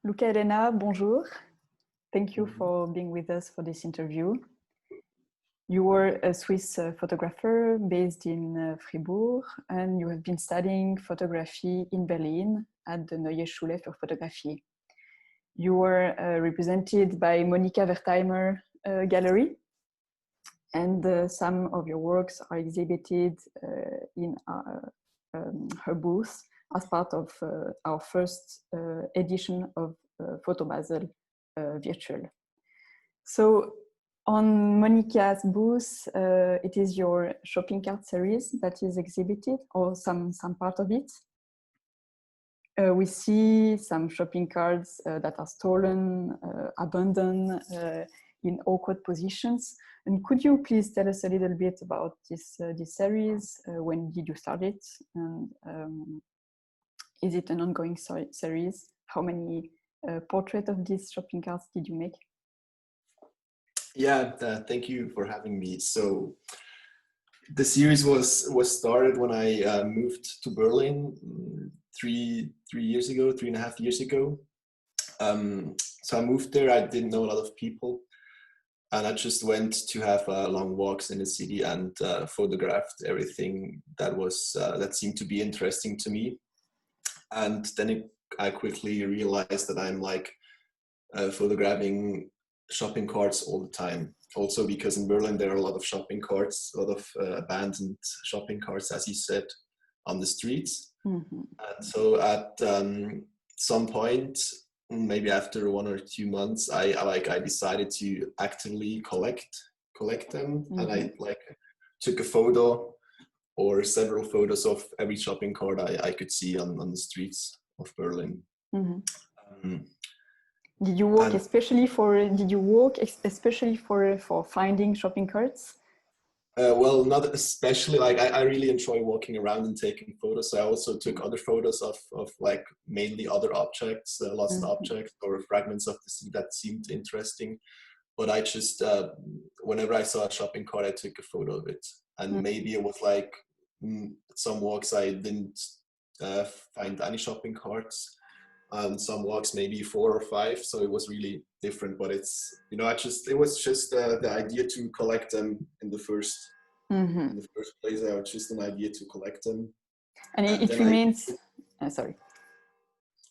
Luca Ellena, bonjour. Thank you for being with us for this interview. You are a Swiss photographer based in Fribourg, and you have been studying photography in Berlin at the Neue Schule für Fotografie. You were represented by Monika Wertheimer Gallery, and some of your works are exhibited in her booth as part of our first edition of Photo Basel virtual. So on Monika's booth, it is your shopping cart series that is exhibited, or some part of it. We see some shopping carts that are stolen, abandoned, in awkward positions. And could you please tell us a little bit about this series? When did you start it? And is it an ongoing series? How many portraits of these shopping carts did you make? Yeah, thank you for having me. So the series was started when I moved to Berlin 3.5 years ago. So I moved there. I didn't know a lot of people, and I just went to have long walks in the city and photographed everything that seemed to be interesting to me. And then I quickly realized that I'm like photographing shopping carts all the time. Also because in Berlin there are a lot of shopping carts, a lot of abandoned shopping carts, as you said, on the streets. Mm-hmm. And so at some point, maybe after 1 or 2 months, I decided to actively collect them. Mm-hmm. And I took a photo or several photos of every shopping cart I could see on the streets of Berlin. Mm-hmm. Did you work especially for finding shopping carts? Well, not especially. I really enjoy walking around and taking photos. So I also took other photos of like mainly other objects, lost mm-hmm. objects or fragments of the city that seemed interesting. But I just, whenever I saw a shopping cart, I took a photo of it. And mm-hmm. maybe it was like some walks I didn't find any shopping carts. Some walks maybe 4 or 5, so it was really different. But it's, it was just the idea to collect them in the first place. I was just an idea to collect them, and it remains. Sorry.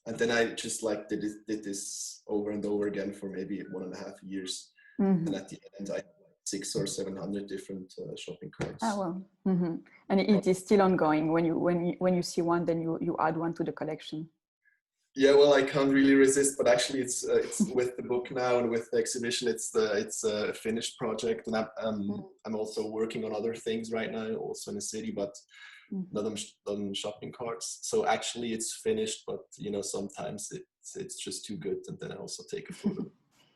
And then I just did this over and over again for maybe 1.5 years, mm-hmm. and at the end I had 600 or 700 different shopping carts. Oh well, mm-hmm. And it is still ongoing. When you see one, then you add one to the collection. Yeah, well, I can't really resist, but actually, it's with the book now and with the exhibition, it's a finished project, and I'm also working on other things right now, also in the city, but not on shopping carts. So actually, it's finished, but sometimes it's just too good, and then I also take a photo.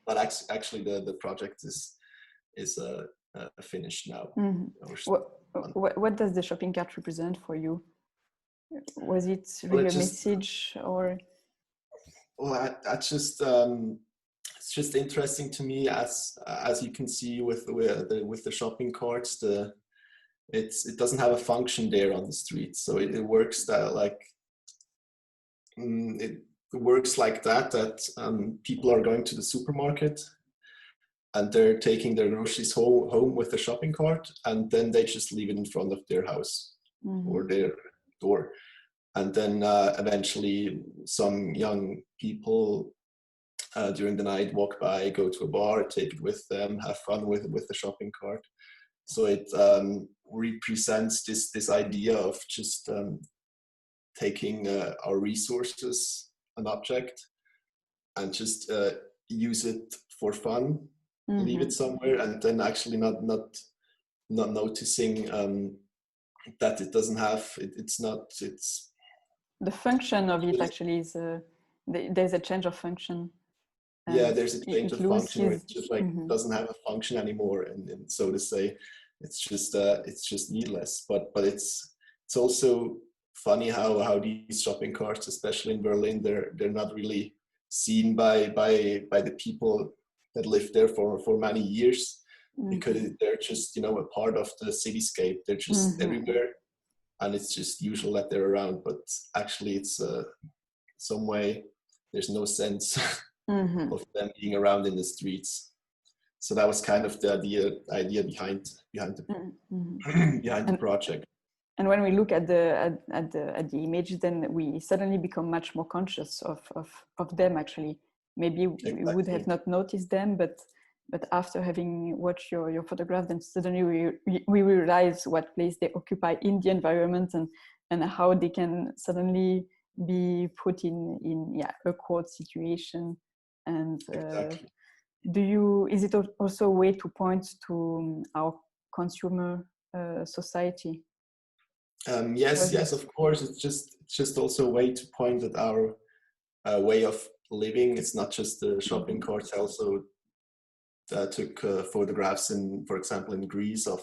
But actually, the project is finished now. Mm-hmm. What does the shopping cart represent for you? Was it really a message or? Well, it's just interesting to me, as you can see with the shopping carts. It doesn't have a function there on the street, so it works that it works like that people are going to the supermarket and they're taking their groceries home with the shopping cart, and then they just leave it in front of their house mm-hmm. or their door. And then eventually some young people during the night walk by, go to a bar, take it with them, have fun with the shopping cart. So it represents this idea of just taking our resources, an object, and just use it for fun, mm-hmm. leave it somewhere, and then actually not noticing that it doesn't have, it's the function of it actually is there's a change of function. Yeah, there's a change of function where it just mm-hmm. doesn't have a function anymore, and so to say, it's just needless. But it's also funny how these shopping carts, especially in Berlin, they're not really seen by the people that live there for many years, mm-hmm. because they're just a part of the cityscape. They're just mm-hmm. everywhere. And it's just usual that they're around, but actually it's some way there's no sense Mm-hmm. of them being around in the streets. So that was kind of the idea behind the Mm-hmm. behind the project. And when we look at the image, then we suddenly become much more conscious of them. Actually, maybe we would have not noticed them, but after having watched your photograph, then suddenly we realize what place they occupy in the environment, and how they can suddenly be put in a awkward situation. And Exactly. is it also a way to point to our consumer society? Yes, of course. It's just also a way to point at our way of living. It's not just the shopping carts. I also took photographs for example, in Greece of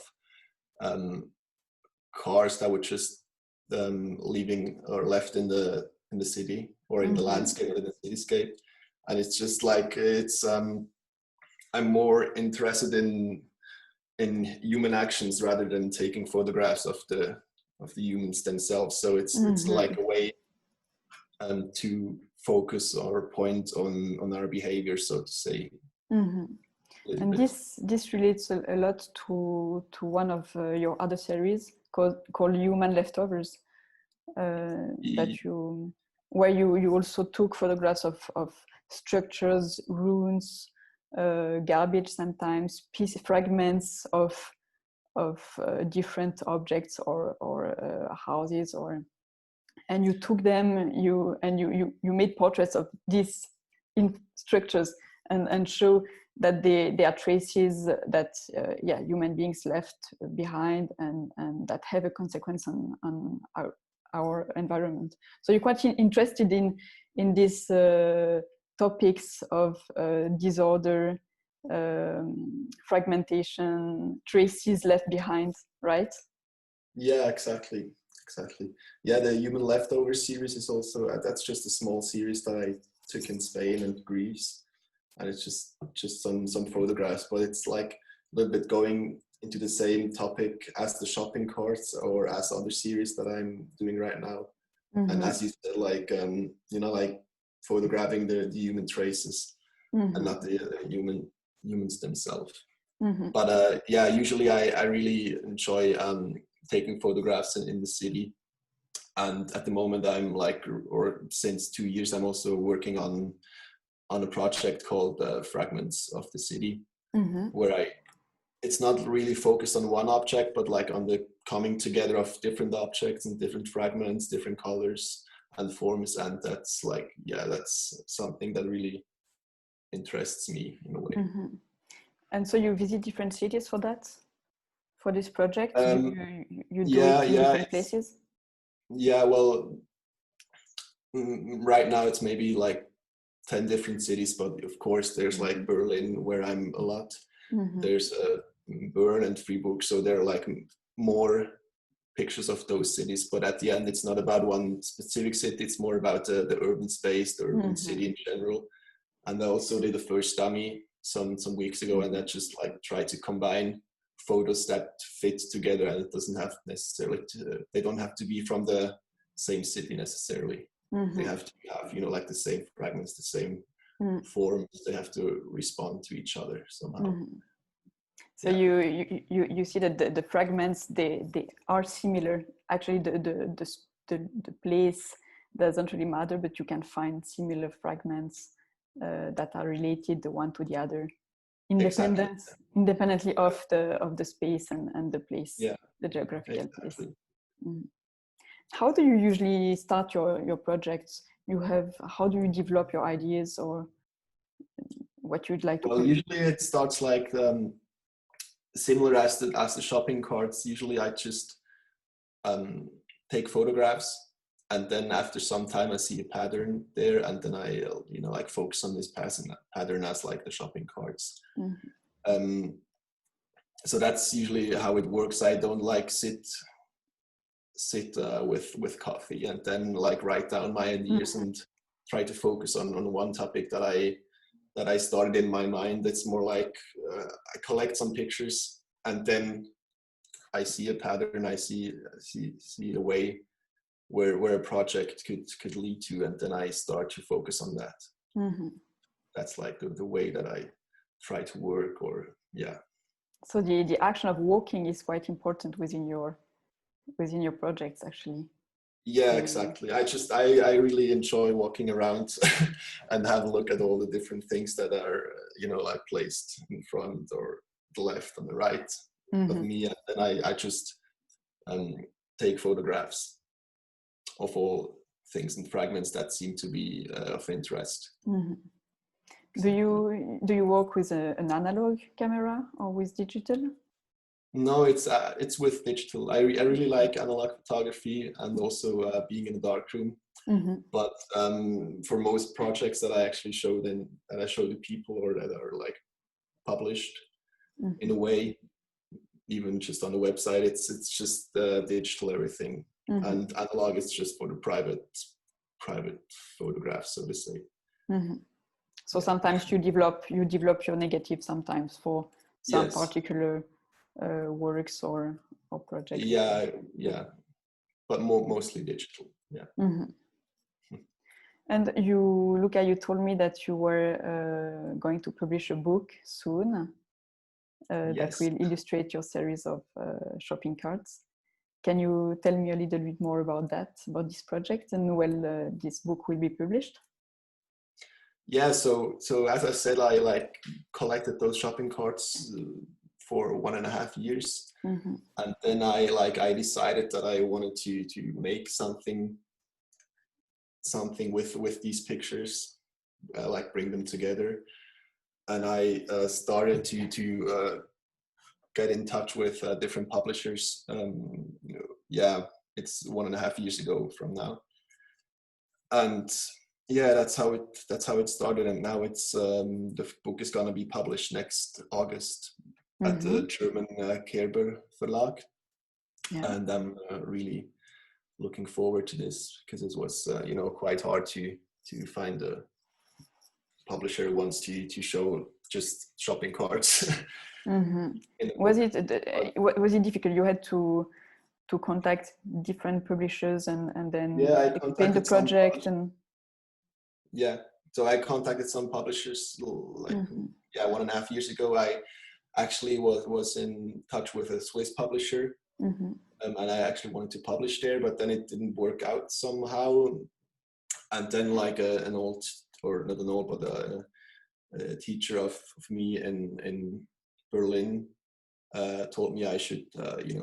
cars that were just leaving or left in the city or in the landscape or in the cityscape, and it's just like I'm more interested in human actions rather than taking photographs of the humans themselves. So it's like a way to focus or point on our behavior, so to say. And this relates a lot to one of your other series called Human Leftovers, where you also took photographs of structures, ruins, garbage, sometimes fragments of different objects or houses, and you took them, you made portraits of these structures and show that they are traces that human beings left behind and that have a consequence on our environment. So you're quite interested in these topics of disorder, fragmentation, traces left behind, right? Yeah, exactly. Yeah, the Human Leftovers series is also that's just a small series that I took in Spain and Greece, and it's just some photographs, but it's like a little bit going into the same topic as the shopping carts or as other series that I'm doing right now. And as you said, like like photographing the human traces and not the humans themselves. But usually I really enjoy taking photographs in the city. And at the moment I'm like, or since 2 years, I'm also working on a project called Fragments of the City, where it's not really focused on one object, but like on the coming together of different objects and different fragments, different colors and forms. And that's like, that's something that really interests me in a way. And so you visit different cities for this project? You do Yeah, it in different places? Yeah, well, right now it's maybe like 10 different cities, but of course there's like Berlin, where I'm a lot. There's Bern and Fribourg, so there are like more pictures of those cities. But at the end, it's not about one specific city, it's more about the urban space, the urban city in general. And I also did a first dummy some weeks ago, and that just like tried to combine photos that fit together, and it doesn't have necessarily they don't have to be from the same city necessarily. They have to have like the same fragments, the same forms. They have to respond to each other somehow. So you see that the fragments they are similar. Actually, the place doesn't really matter, but you can find similar fragments that are related the one to the other, independently of the space and the place, the geographical place. How do you usually start your projects? How do you develop your ideas or what you'd like to? Well, usually it starts like similar as the shopping carts. Usually I just take photographs, and then after some time I see a pattern there, and then I like focus on this pattern as like the shopping carts. So that's usually how it works. I don't like sit with coffee and then like write down my ideas and try to focus on one topic that I started in my mind. It's more like I collect some pictures, and then I see a pattern, I see a way where a project could lead to, and then I start to focus on that. Mm-hmm. That's like the way that I try to work, or yeah. So the action of walking is quite important within your projects, actually. Yeah, exactly. I really enjoy walking around and have a look at all the different things that are, like placed in front or the left and the right of me. And then I just take photographs of all things and fragments that seem to be of interest. Mm-hmm. Do you work with an analog camera or with digital? No, it's with digital. I really like analog photography and also being in the darkroom. Mm-hmm. But for most projects that I actually show to people or that are like published in a way, even just on the website, it's just digital everything, and analog is just for the private photographs, so to say. So sometimes you develop your negative sometimes for some particular works or projects. Yeah, but mostly digital. Yeah. And Luca, you told me that you were going to publish a book soon that will illustrate your series of shopping carts. Can you tell me a little bit more about this project, and when this book will be published? Yeah, so as I said, I like collected those shopping carts for 1.5 years, and then I decided that I wanted to make something with these pictures, like bring them together, and I started to get in touch with different publishers. It's 1.5 years ago from now, and yeah, that's how it started. And now it's the book is gonna be published next August at the German Kerber Verlag, and I'm really looking forward to this, because it was quite hard to find a publisher who wants to show just shopping carts. Was it difficult? You had to contact different publishers and then explain the project and. Yeah, so I contacted some publishers 1.5 years ago. I actually was in touch with a Swiss publisher, and I actually wanted to publish there, but then it didn't work out somehow. And then a teacher of me in Berlin told me I should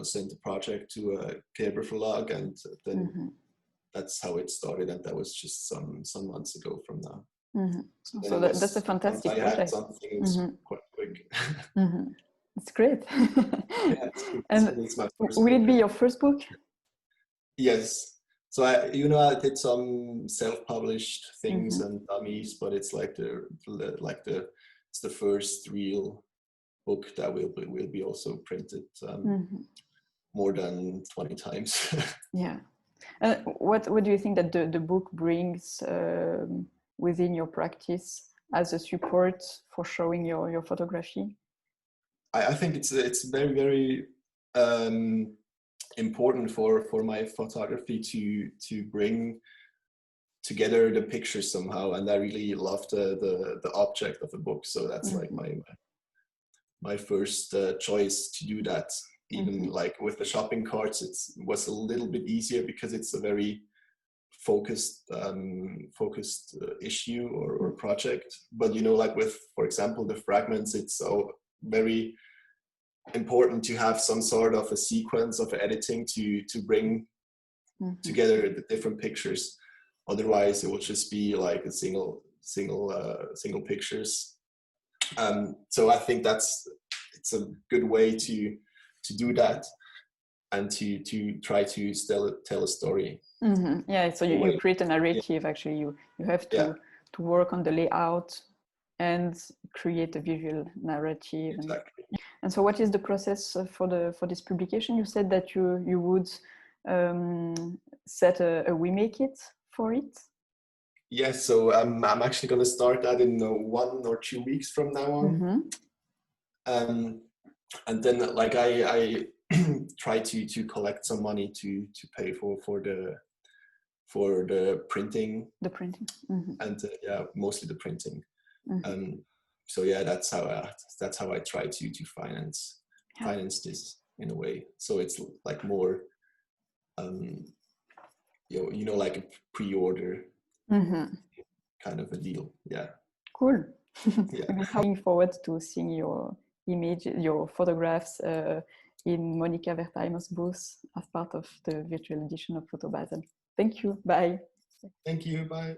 send the project to a Kerber Verlag, and then that's how it started, and that was just some months ago from now. So that's a fantastic project. I had something, it was quite quick. It's great. Yeah, it's my first will book. it be your first book? Yes. So I did some self-published things and dummies, but it's it's the first real book that will be also printed more than 20 times. Yeah. What do you think that the book brings within your practice as a support for showing your photography? I think it's very, very important for my photography to bring together the pictures somehow, and I really love the object of the book, so that's like my first choice to do that. Even like with the shopping carts, it was a little bit easier because it's a very focused issue or project. But like with, for example, the fragments, it's so very important to have some sort of a sequence of editing to bring together the different pictures. Otherwise, it will just be like a single pictures. So I think it's a good way to do that, and to try to tell a story. Yeah, so you create a narrative. Actually, you have to work on the layout and create a visual narrative. Exactly. And so what is the process for this publication? You said that you would set a Wimake for it. Yes, so I'm actually going to start that in 1 or 2 weeks from now on. And then like I try to collect some money to pay for for the printing. The printing. And yeah, mostly the printing. Mm-hmm. So yeah, that's how I try to finance this in a way. So it's like more, like a pre-order kind of a deal. Yeah. Cool. Yeah. I'm looking forward to seeing your image, your photographs in Monica Wertheimer's booth as part of the virtual edition of Photo Basel. Thank you. Bye. Thank you. Bye.